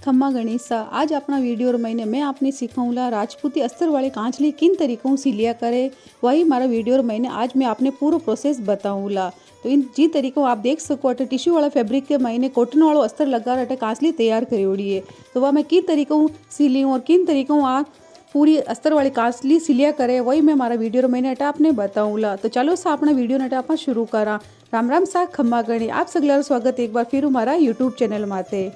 खम्मा गणेशा। आज अपना वीडियो और मैं आपने सिखाऊंगा राजपूती अस्तर वाले कांचली किन तरीकों से सिलिया करे। वही हमारा वीडियो और आज मैं आपने पूरा प्रोसेस बताऊंगा। तो इन जी तरीकों आप देख सको अटे टिश्यू वाला फैब्रिक के मैंने कॉटन वालों अस्तर लगा अटे कांचली तैयार करी उड़ी है। तो वह मैं किन तरीकों सिली और किन तरीकों आ पूरी अस्तर वाली कांचली सिलिया करे वही मैं हमारा वीडियो और अटा आपने बताऊंगा। तो चलो सा अपना वीडियो अटा आप शुरू करा। राम राम सा खम्मा गणी आप सगला स्वागत एक बार फिर हमारा यूट्यूब चैनल माते।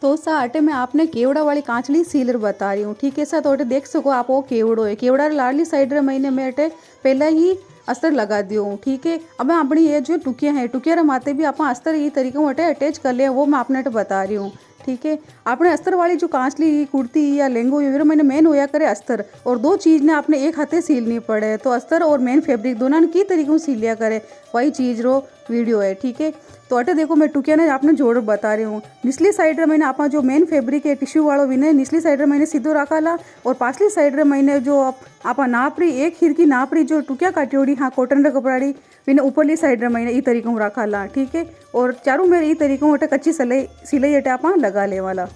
तो सा अटे मैं आपने केवड़ा वाली कांचली सीलर बता रही हूँ। ठीक है सा, तो अटे देख सको आप वो केवड़ो है, केवड़ा लाडली साइड रे महीने में अटे पहले ही अस्तर लगा दियो हूँ। ठीक है, अब मैं अपनी ये जो टुकिया है टुकिया रे माते भी आप अस्तर ये तरीके अटे अटैच कर लिया वो मैं आपने अटे बता रही हूँ। ठीक है, आपने अस्तर वाली जो कांचली कुर्ती या लहंगो ये मैंने मेन होया करे अस्तर और दो चीज़ ने आपने एक हाथे सीलनी पड़े। तो अस्तर और मेन फैब्रिक दोनों ने की तरीकों से सिलिया करे वही चीज़ रो वीडियो है। ठीक है, तो अटे देखो मैं टुकिया ने आपने जोड़ बता रही हूँ। निचली साइड रे मैंने आप जो मेन फैब्रिक है टिश्यू वालों विने निचली साइड रे मैंने सीधो रखा ला और पाछली साइड रे मैंने जो आप नाप रही एक खीर की नाप रही जो टुकिया काटियोड़ी हाँ कॉटन रे कपड़ाड़ी विने ऊपरली साइड रे मैंने ई तरीकों रखा ला। ठीक है, और चारों मेरे ई तरीकों अटे कच्ची सिलाई अटे आप लगा ले वाला।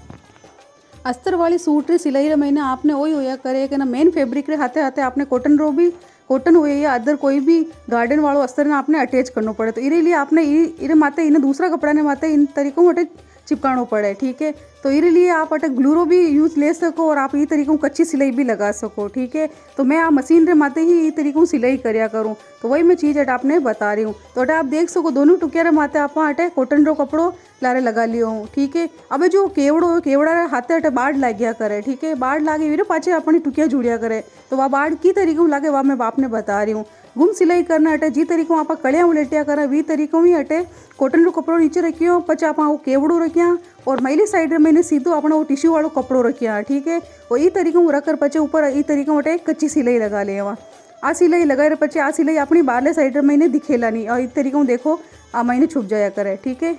अस्तर वाली सूट री सिलाई रे मैंने आपने वही होया करे कि ना मेन फैब्रिक रे हाथे हाथे आपने कॉटन रो भी कॉटन हुए या अदर कोई भी गार्डन वालों अस्तर ने आपने अटैच करना पड़े। तो इरे लिए आपने इरे माते इन्हें दूसरा कपड़ा ने माते इन तरीकों अटे चिपकाना पड़े। ठीक है, तो इरे लिए आप अटे ग्लूरो भी यूज ले सको और आप ये तरीकों कच्ची सिलाई भी लगा सको। ठीक है, तो मैं आप मशीन रे माते ही ये तरीकों सिलाई करया करूँ। तो वही मैं चीज़ अटे आपने बता रही हूँ। तो अटे आप देख सको दोनों टुकिया रे माते आप अटे कॉटन रो कपड़ो लारे लगा लियो हूँ। ठीक है, अब जो केवड़ो केवड़ा रे हाथे अटे बाढ़ लाग गया करे। ठीक है, बाढ़ लागे वीरे पाचे अपनी टुकिया जुड़िया करे। तो वह बाढ़ की तरीकों लागे वह मैं आपने बता रही हूँ। गुम सिलाई करना अटे जी तरीकों आप कड़िया उलटिया करा वी तरीकों ही अटे कॉटन रो कपड़ो नीचे रखियो पचा आप वो केवड़ो रखिया और मैली साइड रे मैंने सीधो अपना वो टिश्यू वालों कपड़ो रखिया। ठीक है, और ई तरीकों रख कर पचे ऊपर ई तरीकों अटे कच्ची सिलाई लगा ले आ सिलाई लगाए रे पचे आ सिलाई अपनी बारले साइड रे मैंने दिखेला नहीं और ई तरीकों देखो आ मैंने छुप जाया करे। ठीक है,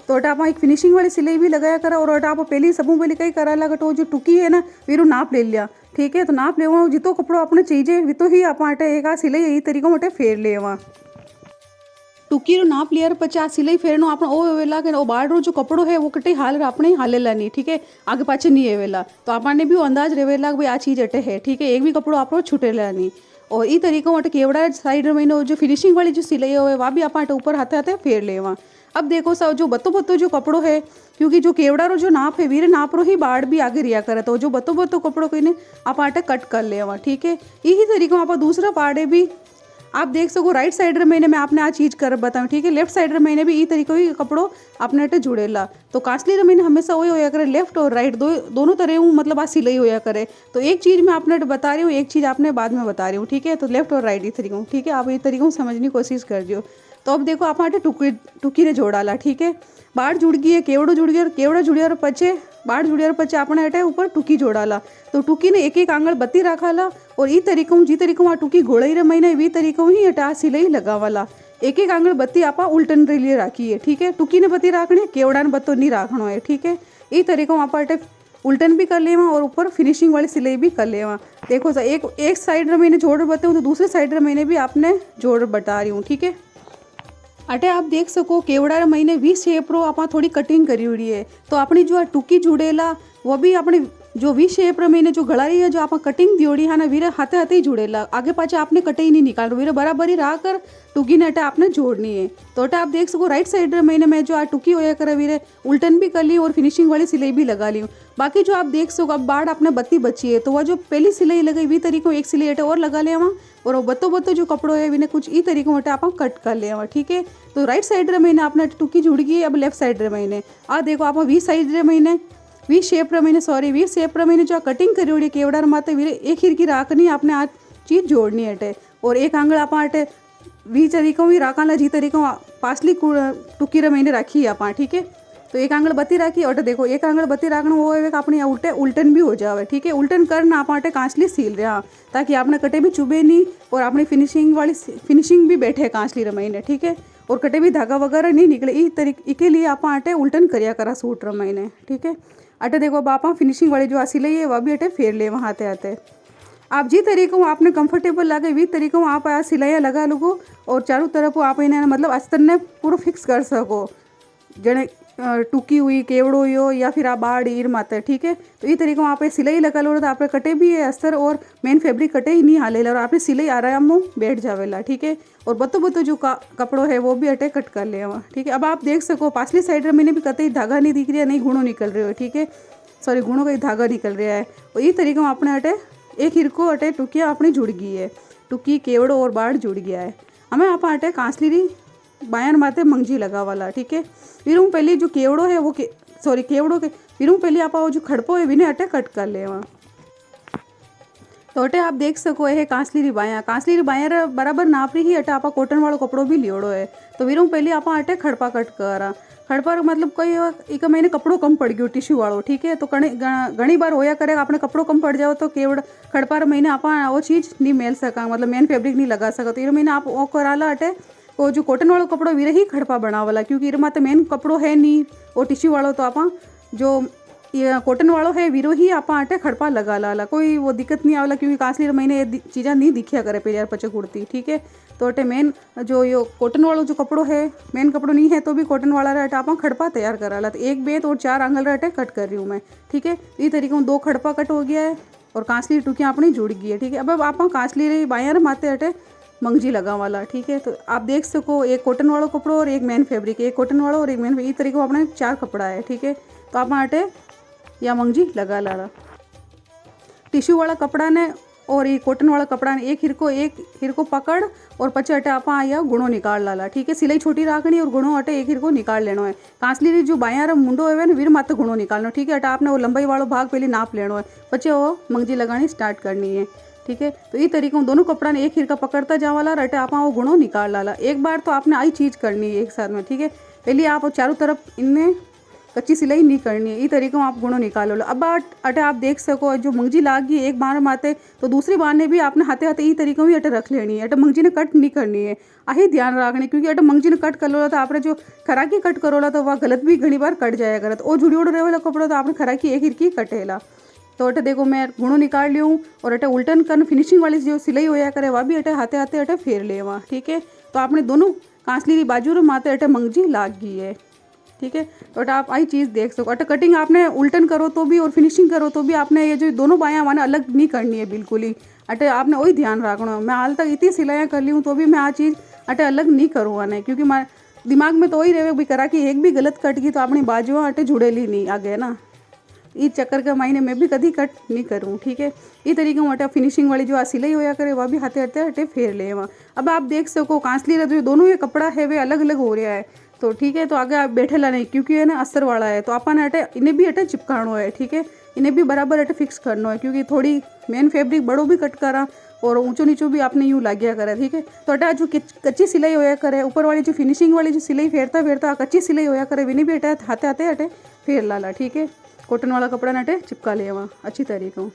तो अटा आप एक फिनिशिंग वाली सिलाई भी लगाया करा और अटा आप पहले सबू पहले कई करा लगा तो जो टुकी है ना वीरू नाप ले लिया। ठीक है, तो नाप ले जितो कपड़ो अपने चाहिए वी तो ही आप अटे एक आ सिलाई यही तरीकों अटे फेर ले टुकी रो नाप लिया पचास सिलाई फेरनो अपना ओ वेला के ओ बाढ़ रो जो कपड़ो है वो कटे हाल अपने हालेला नहीं। ठीक है, आगे पाछे नहीं एवेला तो आपने भी अंदाज रेवेला भाई आ चीज अटे है। ठीक है, एक भी कपड़ो आप छूटेला नहीं और ई तरीकों अटे केवड़ा साइड में जो फिनिशिंग वाली जो सिलाई है वह भी आप ऊपर हाथे हाथे फेर ले अब देखो सब जो बत्तो बत्तो जो कपड़ो है क्योंकि जो केवड़ा रो जो नाप है वीरे नाप रो ही बाढ़ भी आगे रिया करे तो जो बत्तो बत्तो कपड़ों को आप आटे कट कर ले। ठीक है, यही तरीकों आप दूसरा पार्टे भी आप देख सको राइट साइड रे मैंने मैं आपने आ चीज़ कर बताऊँ। ठीक है, लेफ्ट साइड रे मैंने भी ई तरीकों ही कपड़ों अपने अटे जुड़ेला। तो कांचली रे मैंने हमेशा वही होया करे लेफ्ट और राइट दोनों तरह हूँ मतलब आ सिलाई होया करे। तो एक चीज़ मैं आपने बता रही हूँ एक चीज़ आपने बाद में बता रही हूँ। ठीक है, तो लेफ्ट और राइट ई तरीकों। ठीक है, आप ये तरीकों समझने की कोशिश कर दियो। तो अब देखो आप अटे टुकी ने जोड़ाला। ठीक है, बाढ़ जुड़ गई है केवड़ो जुड़ गया और केवड़ा जुड़िया पचे बाढ़ जुड़िया पचे अपने अटे ऊपर टुकी जोड़ाला। तो टुकी ने एक एक आंगल बत्ती रखाला और ई तरीकों जी तरीकों आ टुकी घोड़ाई रे महीने वी तरीकों ही अटा सिलाई लगावाला। एक एक आंगल बत्ती आप उल्टन रे लिए राखी है। ठीक है, टुकी ने बत्ती राखनी है केवड़ा ने बत्तो नहीं राखना है। ठीक है, ई तरीकों आप अटे उल्टन भी कर लेवा और ऊपर फिनिशिंग वाली सिलाई भी कर लेवा। देखो सर एक साइड रे मैंने जोड़ बताऊँ तो दूसरी साइड रे मैंने भी आपने जोड़ बता रही हूँ। ठीक है, अटे आप देख सको केवड़ा रे महीने वी शेप रो आप थोड़ी कटिंग करी हुई है। तो अपनी जो टुकी जुड़ेला वो भी अपने जो वी शेप रे महीने जो गला रही है जो आप कटिंग दियोड़ी है ना वीरे हाथे हाथे ही जुड़ेला आगे पाछे आपने कटे ही नहीं निकाल वीरे बराबर ही रह कर टुकी ने अटे आपने जोड़नी है। तो अटे आप देख सको राइट साइड रे महीने में जो आ टुकी होया करे वीरे उल्टन भी कर ली और फिनिशिंग वाली सिलाई भी लगा ली। बाकी जो आप देख सको अब बाढ़ आपने बत्ती बची है तो वह जो पहली सिलाई लगाई वी तरीकों एक सिलाई अटे और लगा ले और वो बत्तो बत्तो जो कपड़ो है विने कुछ ई तरीकों अटे आप कट कर ले। ठीक है, तो राइट साइड रे महीने आपने टुकी जुड़ गई। अब लेफ्ट साइड रे महीने आ देखो आप वी साइड रे महीने वी शेप रे महीने वी शेप रे महीने जो कटिंग करी हुई केवड़ा माते वीरे एक हिरकी राखनी आपने आ चीज़ जोड़नी अटे और एक आंगल आप अटे वी तरीकों भी राखा जी तरीकों पासली टुकी रे महीने राखी आप। ठीक है, तो एक आंगल बत्ती राखी और देखो एक आंगल बत्ती राखना वो है अपने उल्टन भी हो जावे। ठीक है, उल्टन करना आप अटे कांचली सील रहा ताकि आपने कटे भी चुभे नहीं और अपनी फिनिशिंग भी बैठे कांचली रे महीने। ठीक है, और कटे भी धागा वगैरह नहीं निकले इके लिए आप अटे उल्टन करिया करा सूट रे महीने। ठीक है, अटे देखो अब आप फिनिशिंग वाली जो सिलाई है वह भी अटे फेर ले वहाँ आते आते आप जी तरीकों आपने कंफर्टेबल लगे वी तरीकों आप सिलाइयाँ लगा लो और चारों तरफ आप इन्हें मतलब अस्तर ने पूरा फिक्स कर सको जने टूकी हुई केवड़ो हो या फिर आप बाड़ ईर माते, ठीक है। तो ये तरीक़े आप सिलाई लगल हो तो आप कटे भी है अस्तर और मेन फैब्रिक कटे ही नहीं हालेला और आप सिलाई आराम में बैठ जावेला, ठीक है। और बतो बतो जो कपड़ो है वो भी अटे कट कर ले, ठीक है। अब आप देख सको पाछली साइड मैंने भी कतई धागा नहीं दिख रहा, नहीं गुणो निकल रही हो, ठीक है। सॉरी गुणों का धागा निकल रहा है। और ये तरीक़े में अपने अटे एक हिरको अटे टुकिया अपनी जुड़ गई है, टुकी केवड़ो और बाड़ जुड़ गया है। हमें आप अटे कांसली री बायन माते मंगजी लगा वाला, ठीक है। फिर हम पहले जो केवड़ो है वो केवड़ो के फिर हम पहले आप जो खड़पो है विने अटे कट कर ले। तो अटे आप देख सको है कांसली री बाया बराबर नाप रही ही अटे आप कॉटन वालों कपड़ो भी लियोड़ो है। तो फिर हम पहले आप अटे खड़पा कट करा, खड़पा मतलब कोई एक महीने कपड़ो कम पड़ गयो टिश्यू वालों, ठीक है। तो घनी बार होया करे आपने कपड़ो कम पड़ जाओ तो केवड़ खड़पा महीने आप वो चीज़ नहीं मेल सका, मतलब मेन फैब्रिक नहीं लगा सका। तो ये महीने आप वो कराला अटे वो जो कॉटन वालों कपड़ो वीरे ही खड़पा बनावाला, क्योंकि इरमा तो मेन कपड़ो है नहीं और टिश्यू वालों तो आप जो ये कॉटन वालों है वीरो ही आप अटे खड़पा लगा ला, कोई वो दिक्कत नहीं आवाला, क्योंकि कांसली महीने ये चीज़ा नहीं दिखिया करे पे यार पचे कुर्ती, ठीक है। तो अटे मेन जो यो कॉटन वालों जो कपड़ो है मेन कपड़ो नहीं है तो भी कॉटन वाला अटे आप खड़पा तैयार कराला। तो एक बेत और 4 आंगल अटे कट कर रही हूँ मैं, ठीक है। ये तरीके में 2 खड़पा कट हो गया है और कांसली टुकियाँ अपनी जुड़ गई है, ठीक है। अब आप कांसली रही बायर माते अटे मंगजी लगा वाला, ठीक है। तो आप देख सको एक कॉटन वालों कपड़ो और एक मेन फैब्रिक, एक कॉटन वालों और एक मेन, इस तरीके अपने 4 कपड़ा है, ठीक है। तो आप अटे या मंगजी लगा ला टिश्यू वाला कपड़ा ने और ये कॉटन वाला कपड़ा ने एक हिरको पकड़ और पचे अटे आप या गुणों निकाल लाला, ठीक है। सिलाई छोटी राखनी और गुणों अटे एक हिरको निकाल लेनो है। कांसली री जो बाया मुंडो है ना वीर मात्र गुणों निकालना, ठीक है। अटे आपने वो लंबाई वालों भाग पहले नाप लेनो है, पचे वो मंगजी लगानी स्टार्ट करनी है, ठीक है। तो ये तरीके दोनों कपड़ा ने एक हिरका पकड़ता जावाला अटे आप वो गुणों निकाल लाला। एक बार तो आपने आई चीज़ करनी है एक साथ में, ठीक है। पहले आप चारों तरफ इनमें कच्ची सिलाई नहीं करनी है, ये तरीके में आप गुणों निकाल लो। अब अटे आप देख सको जो मंगजी लाग गई एक बार माते तो दूसरी बार ने भी आपने हाथे हाथे ये तरीके में अटे रख लेनी है। अटे मंगजी ने कट नहीं करनी है, आही ध्यान रखनी, क्योंकि अटे मंगजी ने कट कर लो तो आपने जो खराकी कट करोला तो वह गलत भी घनी बार कट जाया करे। तो वो जुड़ी उड़ रहे वाला कपड़ा तो आपने खराकी एक हिरकी कटेला। तो अटे देखो मैं गुणों निकाल ली हूँ और अटे उल्टन कर फिनिशिंग वाली जो सिलाई होया करे वह भी अटे हाथे हाथे अटे फेर ले वहाँ, ठीक है। तो आपने दोनों कांसली की बाजू रे माते अटे मंगजी लाग गई है, ठीक है। तो अटे आप आई चीज़ देख सको अटे कटिंग आपने उल्टन करो तो भी और फिनिशिंग करो तो भी आपने ये जो दोनों बायां माने अलग नहीं करनी है बिल्कुल ही। अटे आपने वही ध्यान रखना है। मैं हाल तक इतनी सिलाइयाँ कर ली हूँ तो भी मैं आ चीज़ अटे अलग नहीं करूँगा नहीं, क्योंकि मैं दिमाग में तो वही रहे भी करा कि एक भी गलत कट गई तो अपनी बाजुआ अटे जुड़ेली नहीं आगे ना, इस चक्कर के महीने में भी कभी कट नहीं करूँ, ठीक है। ये तरीके में अटे फिनिशिंग वाली जो आ सिलाई होया करे वह भी हाथे हाथे अटे फेर ले वहाँ। अब आप देख सको कांसली जो दोनों ये कपड़ा है वे अलग अलग हो रहा है, तो ठीक है। तो आगे आप बैठेला नहीं, क्योंकि है ना अस्तर वाला है तो अपन अटे इन्हें भी अटे चिपकानो है, ठीक है। इन्हें भी बराबर अटे फिक्स करना है, क्योंकि थोड़ी मेन फैब्रिक बड़ो भी कट करा और ऊँचो नीचो भी आपने यूँ लाग्या करे, ठीक है। तो अटे जो कच्ची सिलाई होया करे ऊपर वाली जो फिनिशिंग वाली जो सिलाई फेरता फेरता कच्ची सिलाई होया करे विनी भी अटे हाथे हाथे अटे फेर लाला, ठीक है। कॉटन वाला कपड़ा ने अटे चिपका लिया वहाँ अच्छी तरीके।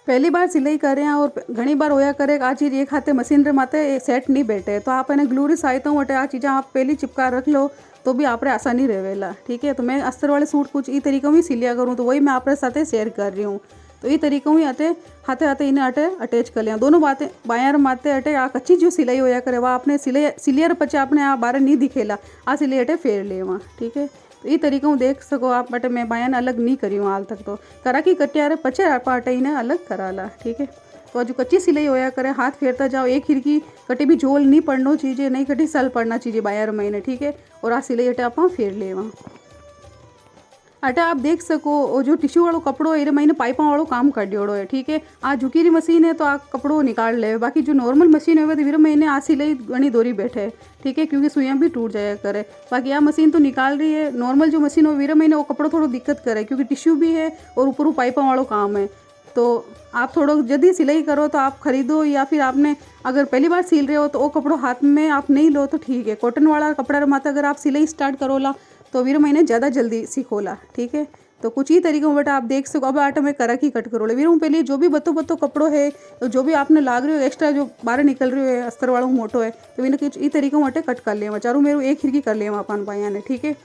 पहली बार सिलाई करें और घनी बार होया करे आ चीज़ एक हाथे मशीन रे माते सेट नहीं बैठे तो आप ग्लू री सहायता अटे आ चीज़ें आप पहले चिपका रख लो तो भी आप आसानी रहेला, ठीक है। तो मैं अस्तर वाले सूट कुछ ई तरीकों में सिलिया करूँ तो वही मैं आप साथ शेयर कर रही हूँ। तो ये तरीकों में अटे हाथे हाथे इन्हें अटे अटैच कर लिया दोनों बातें बायार माते अटे आ कच्ची जो सिलाई होया करे वह आपने सिलियर पचे आपने आ बारे नहीं दिखेला आ सिलाई अटे फेर ले वहाँ, ठीक है। तो ये तरीक़ों देख सको आप बटे मैं बयान अलग नहीं करी हूँ हाल तक। तो करा की कटिया पचे आप अटे इन्हें अलग करा ला, ठीक है। तो जो कच्ची सिलाई होया करे हाथ फेरता जाओ एक खिड़की कटे भी झोल नहीं पड़नो चीज़ें नहीं कटी सल पड़ना चीज़ें बायर महीने, ठीक है। और आ सिलाई अटे आप फेर ले वहाँ अटे आप देख सको और जो टिश्यू वालों कपड़ो है महीने पाइपा वालों काम कर दियोड़ो है, ठीक है। आ झुकी रही मशीन है तो आ कपड़ो निकाल ले, बाकी जो नॉर्मल मशीन है तो वीर महीने आ सिलाई घनी दोरी बैठे, ठीक है, क्योंकि सुइयाँ भी टूट जाया करे। बाकी आ मशीन तो निकाल रही है, नॉर्मल जो मशीन हो वीर महीने वो कपड़ो थोड़ा दिक्कत करे क्योंकि टिश्यू भी है और ऊपर पाइपा वालों काम है। तो आप थोड़ा जल्दी सिलाई करो तो आप खरीदो, या फिर आपने अगर पहली बार सिल रहे हो तो वो कपड़ो हाथ में आप नहीं लो तो ठीक है। कॉटन वाला कपड़ा माता अगर आप सिलाई स्टार्ट करोला तो वीर महीने ज़्यादा जल्दी सीखोला, ठीक है। तो कुछ ही तरीके में बेटा आप देख सको। अब आटा में करा की कट करोले वीर पहले जो भी बतो बतो कपड़ो है तो जो भी आपने लाग रही हो एक्स्ट्रा जो बाहर निकल रही है अस्तर वालों मोटो है तो इन्हें कुछ ई तरीके में कट कर लिया चारों मेरे एक खिड़की कर लिया अपन बाया ने, ठीक है।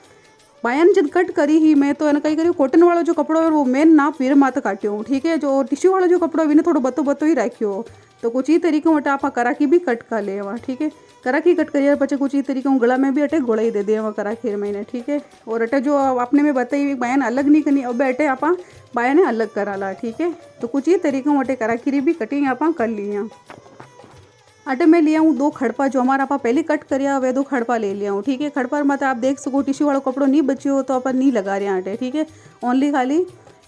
बाया ने जब कट करी ही मैं तो कहीं करी कॉटन वाला जो कपड़ो है वो मेन नाप वीर माता काटियो, ठीक है। जो टिश्यू वाला जो कपड़ो है थोड़ा बतो बतो ही रखियो तो कुछ ई तरीक़ों अटे आप कराकी भी कट कर लेवा। ठीक है, कराकी कट करिए पचे कुछ ई तरीक़ों गला में भी अटे गोड़ाई दे देवा कराखीर में। ठीक है, और अटे जो आपने में बताई बायन अलग नहीं करनी, अब अटे आप बायन अलग कराला। ठीक है, तो कुछ ई तरीक़ों अटे कराखीरी भी कटिंग आप कर लिया। अटे मैं लिया हूँ 2 खड़पा, जो हमारा आप पहले कट करिया वे 2 खड़पा ले लिया हूँ। ठीक है, खड़पा मत आप देख सको टिश्यू वाला कपड़ो नहीं बचे हो तो अपन नहीं लगा रहे आटे। ठीक है, ओनली खाली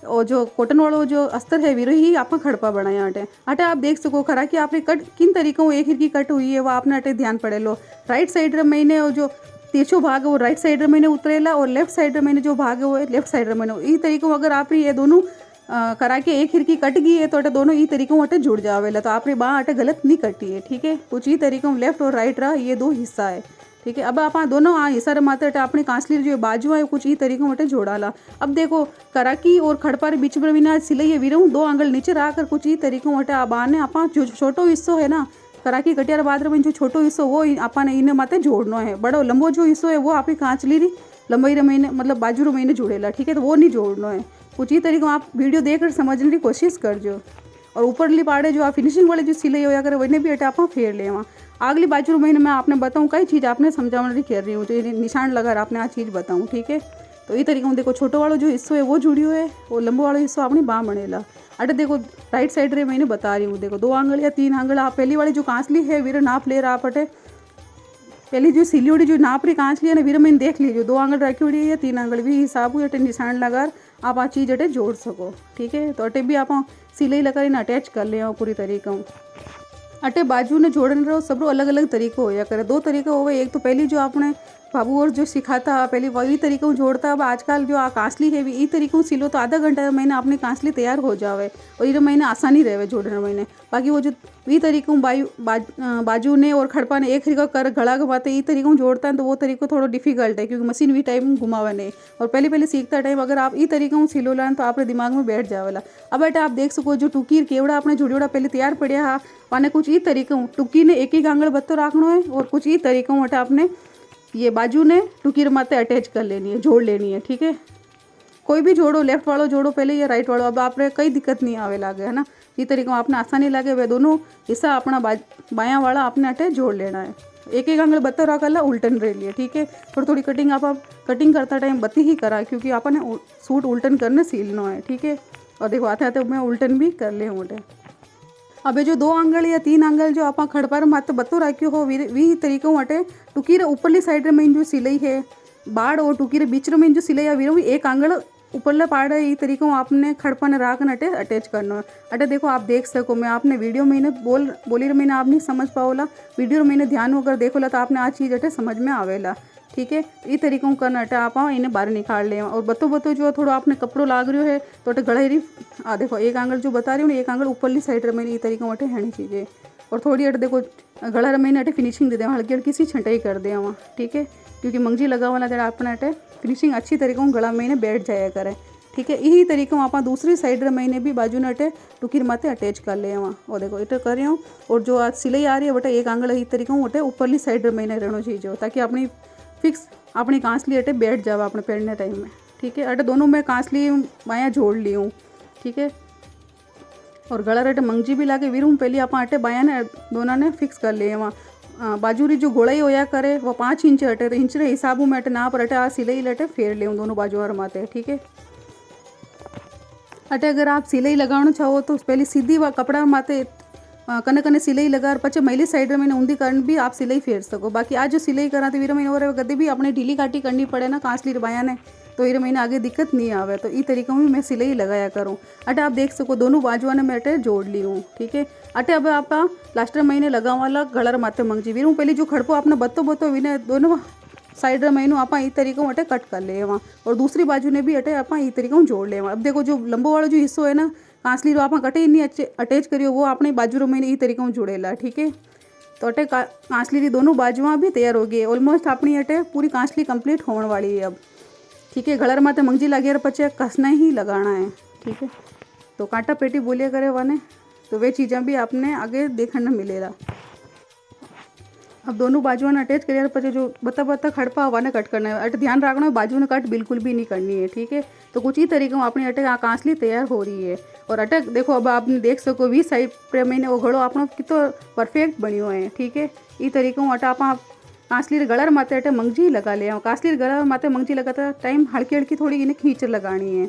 और जो कॉटन वालों जो अस्तर है वीरो ही आप खड़पा बनाया आटे। अटे आप देख सको खरा कि आपने कट किन तरीक़ों एक ही की कट हुई है वो आपने अटे ध्यान पड़े लो। राइट साइड मैंने और जो तिरछो भाग है वो राइट साइड मैंने उतरेला, और लेफ्ट साइड मैंने जो भाग है वो लेफ्ट साइड मैंने। ई तरीक़ों अगर आप ये दोनों करा के एक खिड़की कट गई है तो अटे दोनों ई तरीक़ों अटे जुड़ जावेला, तो आपने बाँ अटे गलत नहीं कटी है। ठीक है, कुछ ई तरीक़ों लेफ्ट और राइट रहा ये 2 हिस्सा है। ठीक है, अब आप दोनों हिस्सा माते अटे अपनी कांसली जो बाजू है कुछ ई तरीक़ों अटे जोड़ाला। अब देखो कराकी और खड़पा रे बीच में बिना सिलाई है वीरू 2 आंगल नीचे रखकर कुछ ई तरीक़ों अटे बाने आप जो छोटो हिस्सो है ना कराकी कटियार बाद में जो छोटो हिस्सो वो आपने इन्हें माते जोड़ना है। बड़ो लंबो जो हिस्सो है वो आपकी कांचली री लंबाई रे महीने मतलब बाजू रे महीने जोड़ेला। ठीक है, तो वो नहीं जोड़ना है। कुछ ही तरीक़ों आप वीडियो देखकर समझने की कोशिश करजो। और ऊपरली पाड़े जो आप फिनिशिंग वाले जो सिलाई होया करे वही भी अटे आप फेर लेवा। अगली बाजू महीने मैं आपने बताऊँ कई चीज़ आपने समझाने कर रही हूँ, जो निशान लगा आपने आ चीज़ बताऊँ। ठीक है, तो ये तरीक़ों देखो छोटो वालों जो हिस्सो है वो जुड़ियो है और लंबो वाला हिस्सो अपनी बाँ बनेला। अटे देखो राइट साइड रे मैंने बता रही हूँ, देखो 2 आंगल या 3 आंगल आप पहली वाली जो कांसली है वीर नाप ले रहा आप अटे पहली जो सिली उड़ी जो नाप रही कांचली है ना वीर मैंने देख लीजिए 2 आंगल रखी उड़ी है या 3 आंगल भी हिसाब हुई अटे निशान लगा आप आ चीज़ अटे जोड़ सको। ठीक है, तो अटे भी आप सिलाई लगा ना अटैच कर ले पूरी तरीक़ों। अटे बाजू ने जोड़ने रहो सब अलग अलग तरीक़ों होया करे। 2 तरीक़े हो गए, एक तो पहली जो आपने बाबू और जो सिखाता पहले वही तरीक़ों जोड़ता। अब आजकल जो कांसली है ई तरीक़ों सिलो तो आधा घंटा महीने अपनी कांसली तैयार हो जावे और ये महीने आसानी रहे जोड़ने महीने। बाकी वो जो ई तरीक़ों बाजू ने और खड़पा ने एक तरीक़ा कर गला घुमाते ई तरीक़ों जोड़ता है तो वो तरीक़ों थोड़ा डिफिकल्ट है क्योंकि मशीन भी टाइम घुमावे नहीं। और पहले सीखता टाइम अगर आप ई तरीक़ों सिलो लान तो आपके दिमाग में बैठ जावेला। अब बेटा आप देख सको जो टुकीर केवड़ा आपने जोड़ियोड़ा पहले तैयार पड़िया हा पाने कुछ ई तरीक़ों टुकी ने एक आंगल बत्तो रखना है और कुछ ई तरीक़ों अटे आपने ये बाजू ने टुकीर माते अटैच कर लेनी है, जोड़ लेनी है। ठीक है, कोई भी जोड़ो लेफ्ट वालों जोड़ो पहले या राइट वालों, अब आपने कई दिक्कत नहीं आवे लागे है ना। ये तरीक़ों आपने आसानी लगे वे दोनों हिस्सा अपना बायां वाला आपने अटैच जोड़ लेना है। एक आंगल बत्तो रखा उल्टन रह लिए। ठीक है, थोड़ी थोड़ी कटिंग आप कटिंग करता टाइम बत्ती ही करा क्योंकि आपने सूट उल्टन करने सीलना है। ठीक है, और देखो आते आते मैं उल्टन भी कर ले हूँ। अब जो 2 आंगल या 3 आंगल जो आप खड़पर मात्र बत्तो रखियो हो वी तरीक़ों अटे टुकी रे ऊपरली साइड में जो सिलाई है बाड़ और टुकी रे बीच में जो सिलाई है वीरो एक आंगल ऊपरले पाड़ ये तरीक़ों आपने खड़पा ने राख अटे अटैच करना है। अटे देखो आप देख सको मैं आपने वीडियो में बोली मैंने आप नहीं समझ पाओला, वीडियो मैंने ध्यान होकर देखोला तो आपने आ चीज़ अटे समझ में आवेला। ठीक है, ये तरीक़ों करना अटे आप इन्हें बाहर निकाल लें। और बतो जो थोड़ा आपने कपड़ो लाग रही है तो अटे गड़ाई देखो एक आंगल जो बता रही हूँ एक आंगल ऊपरली साइड मैंने ये तरीक़ों अटे हैनी चीज़ें और थोड़ी अटे देखो गला मैंने अटे फिनिशिंग दे दें हल्की हल्की सी छंटाई कर दें वहाँ। ठीक है, क्योंकि मंगजी लगा वाला जरा अपना अटे फिनिशिंग अच्छी तरीक़ों गला मैंने बैठ जाया करे। ठीक है, यही तरीक़ों आप दूसरी साइड मैंने भी बाजू ने अटे टुकीर माते अटैच कर ले वहाँ। और देखो इटे कर रही हूँ और जो आज सिलाई आ रही है बटे एक आंगल ही तरीक़ों अटे ऊपरली साइड मैंने रहना चाहिए ताकि अपनी फिक्स अपनी कांसली अटे बैठ जावा अपने पहनने टाइम में। ठीक है, अटे दोनों मैं कांसली बायाँ जोड़ ली हूँ। ठीक है, और गला अटे मंगजी भी लागे वीर हूँ पहले आप अटे बायाँ ने दोनों ने फिक्स कर लिए वहाँ। बाजू री जो गोलाई होया करे वो 5 इंच अटे तो इंच रे हिसाब में अटे ना पर अटे आ सिलाई लटे फेर ले दोनों बाजू और माते। ठीक है, अटे अगर आप सिलाई लगाना चाहो तो पहले सीधी कपड़ा माते कने कने सिलाई लगा पचे मैली साइड में ऊंधी करन भी आप सिलाई फेर सको। बाकी आज जो सिलाई करा वीर महीने और गद्दे भी अपने ढीली काटी करनी पड़े ना कांसली बाया ने तो वीर महीने आगे दिक्कत नहीं आवे। तो ई तरीक़ों में मैं सिलाई लगाया करूँ। अटे आप देख सको दोनों बाजुआ ने मैं अटे जोड़ ली हूँ। ठीक है, अटे अब आप लास्ट महीने लगा वाला गलर माते मंगजी वीर हूँ पहले जो खड़पो आपने बत्तो विने दोनों साइड महीनों आप ई तरीक़ों अटे कट कर ले वहाँ और दूसरी बाजू ने भी अटे आप ई तरीक़ों जोड़ ले। अब देखो जो लंबो वाला जो हिस्सो है ना कांसली रो आप कटे नहीं अटैच करियो वो अपने बाजू रो मैंने ई तरीक़ों जोड़ेला। ठीक है, तो अटे कांसली री दोनों बाजुआं भी तैयार हो गई ऑलमोस्ट अपनी अटे पूरी कांसली कंप्लीट होने वाली है अब। ठीक है, गलर माते मंगजी लगे पचे कसना ही लगाना है। ठीक है, तो कांटा पेटी बोलिया करे वाने तो वे चीज़ें भी आपने आगे देखने मिलेगा। अब दोनों बाजुओं ने अटैच कर पचे जो बता बता खड़पा हवा कट करना है। अटे ध्यान रखना है बाजू ने कट बिल्कुल भी नहीं करनी है, ठीक है। तो कुछ ही तरीके में अपनी अटे कांसली तैयार हो रही है। और अटे देखो अब आपने देख सको 20 साइड पे मैंने वो घड़ो अपना कितो परफेक्ट बनियो है, ठीक है। ये तरीके में अटा आप कांसली गलर माते अटे मंगजी लगा ले। कांसली गलर माते मंगजी लगाता टाइम हल्की हल्की थोड़ी इन्हें खींच लगानी है,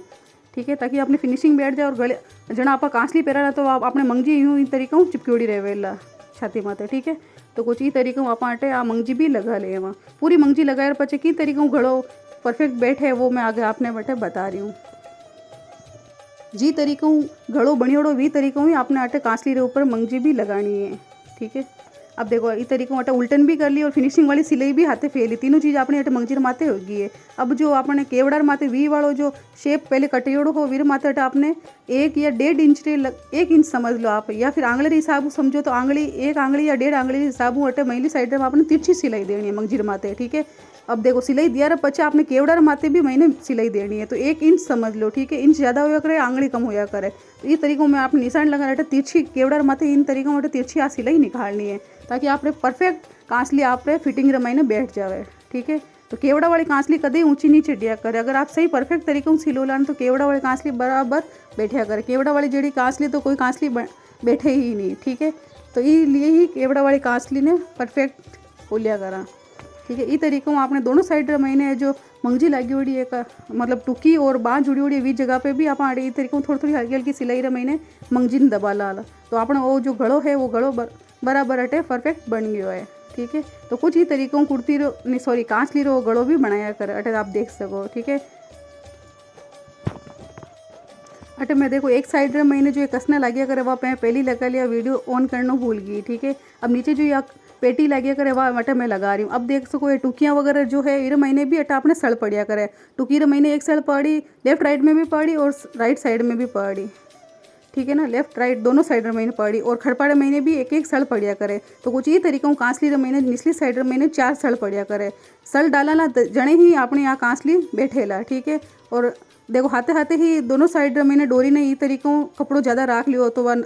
ठीक है, ताकि अपनी फिनिशिंग बैठ जाए। और गले जना आप कांसली पहरा तो आप अपने मंगजी यूँ इन तरीक़ों चिपकी रहेला छाती माते, ठीक है। तो कुछ ही तरीक़ों आप अटे आ मंगजी भी लगा ले। वहाँ पूरी मंगजी लगाए पचे की तरीक़ों घड़ो परफेक्ट बैठे वो मैं आगे आपने बैठे बता रही हूँ। जी तरीक़ों घड़ो बनियोड़ो वी तरीक़ों ही आपने अटे कांसली रे ऊपर मंगजी भी लगानी है, ठीक है। अब देखो इस तरीक़ों अटे उल्टन भी कर ली और फिनिशिंग वाली सिलाई भी हाथे फैली, तीनों चीज़ आपने अटे मंगजीर माते होगी है। अब जो आपने केवड़ार माते वी वालों जो शेप पहले कटियोड़ो हो वीर माते अटे आपने 1 या 1.5 इंच रे 1 इंच समझ लो आप, या फिर आंगली हिसाब समझो तो आंगली 1 आंगली या 1.5 आंगली हिसाब अटे महिली साइड में आपने तिरछी सिलाई देनी है मंगजीर माते, ठीक है। अब देखो सिलाई दिया रहा पचे आपने केवड़ार माते भी महीने सिलाई देनी है, तो 1 इंच समझ लो, ठीक है। इंच ज़्यादा होया करे आंगली कम होया करे। तो ये तरीक़ों में आपने निशान लगा अटे तिरछी केवड़ार माते इन तरीक़ों में तिरछी आ सिलाई निकालनी है, ताकि आपने परफेक्ट कांसली आपने फिटिंग रे महीने बैठ जावे, ठीक है। तो केवड़ा वाली कांसली कभी ऊंची नीचे दिया करे। अगर आप सही परफेक्ट तरीके से सिलोला तो केवड़ा वाली कांसली बराबर बैठा करे। केवड़ा वाली जड़ी कांसली तो कोई कांसली बैठे ही नहीं, ठीक है। तो ये लिए ही केवड़ा वाली कांसली ने परफेक्ट बोलिया करा, ठीक है। इस तरीक़ों में आपने दोनों साइड महीने जो मंगजी लगी हुई है मतलब टुकी और बाँह जुड़ी हुई है वी जगह पे भी आप इस तरीक़ों थोड़ी थोड़ी हल्की हल्की सिलाई रे महीने मंगजी ने दबा ला। तो आपने वो जो घड़ो है वो घड़ो बराबर अटे परफेक्ट बन गयो है, ठीक है। तो कुछ ही तरीक़ों कुर्ती रो नहीं सॉरी कांसली रो गड़ो भी बनाया कर अटे आप देख सको, ठीक है। अटे मैं देखो एक साइड रे मैंने जो ये कसना लगिया करे वहाँ पे पहली लगा लिया, वीडियो ऑन करना भूल गई, ठीक है। अब नीचे जो ये पेटी लगिया करे वह अटे मैं लगा रही हूँ। अब देख सको ये टुकियाँ वगैरह जो है ये महीने भी अटा अपने सड़ पड़िया करे। टुकी रे महीने एक सड़ पड़ी, लेफ्ट राइट में भी पड़ी और राइट साइड में भी पड़ी, ठीक है ना। लेफ्ट राइट दोनों साइड रे महीने पड़ी और खड़पाड़े महीने भी एक एक सड़ पड़िया करे। तो कुछ ये तरीक़ों कांसली रे महीने निचली साइड रे महीने 4 सड़ पड़िया करे। सड़ डाला ना जने ही आपने यहाँ कांसली बैठेला, ठीक है। और देखो हाथे हाथे ही दोनों साइड रे महीने डोरी ने ये तरीक़ों कपड़ों ज़्यादा राख लियो तो वह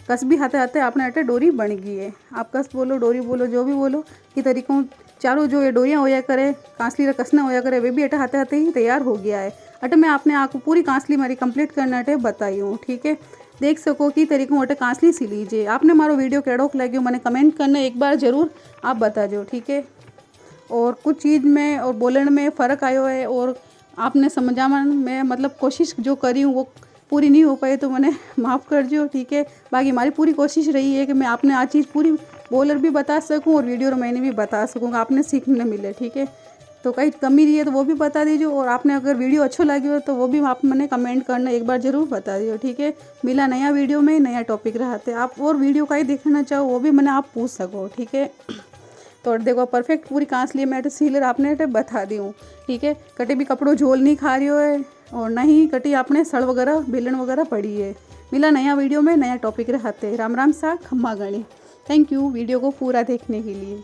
कस भी हाथे हाथे आपने अटे डोरी बन गई है। आप कस बोलो डोरी बोलो जो भी बोलो, ये तरीक़ों चारों जो ये डोरियाँ होया करे कांसली रे कसना होया करे वे भी अटे हाथे हाथे ही तैयार हो गया है। अटे मैं आपने आपको पूरी कांसली मारी कंप्लीट करना अटे बताई हूँ, ठीक है। देख सको कि तरीक़ों अटे कांसली सी लीजिए। आपने मारो वीडियो केड़ोक लग्यो मैंने कमेंट करना एक बार ज़रूर आप बता दो, ठीक है। और कुछ चीज़ में और बोलने में फ़र्क आयो है और आपने समझावन में मतलब कोशिश जो करी हूँ वो पूरी नहीं हो पाई तो मैंने माफ़ कर जो, ठीक है। बाकी हमारी पूरी कोशिश रही है कि मैं आपने आ चीज़ पूरी बोलर भी बता सकूँ और वीडियो मैंने भी बता सकूँ, आपने सीखने मिले, ठीक है। तो कहीं कमी रही है तो वो भी बता दीजिए और आपने अगर वीडियो अच्छा लगी हो तो वो भी आप मैंने कमेंट करना एक बार ज़रूर बता दियो, ठीक है। मिला नया वीडियो में नया टॉपिक रहते आप और वीडियो का ही देखना चाहो वो भी मैंने आप पूछ सको, ठीक है। तो देखो परफेक्ट पूरी कांसली मैं तो सीलर आपने बता दी हूँ, ठीक है। कटे भी कपड़ों झोल नहीं खा रही हो है और ना ही कटी आपने सड़ वगैरह बेलन वगैरह पड़ी है। मिला नया वीडियो में नया टॉपिक रहते। राम राम सा खम्मा गणी। थैंक यू वीडियो को पूरा देखने के लिए।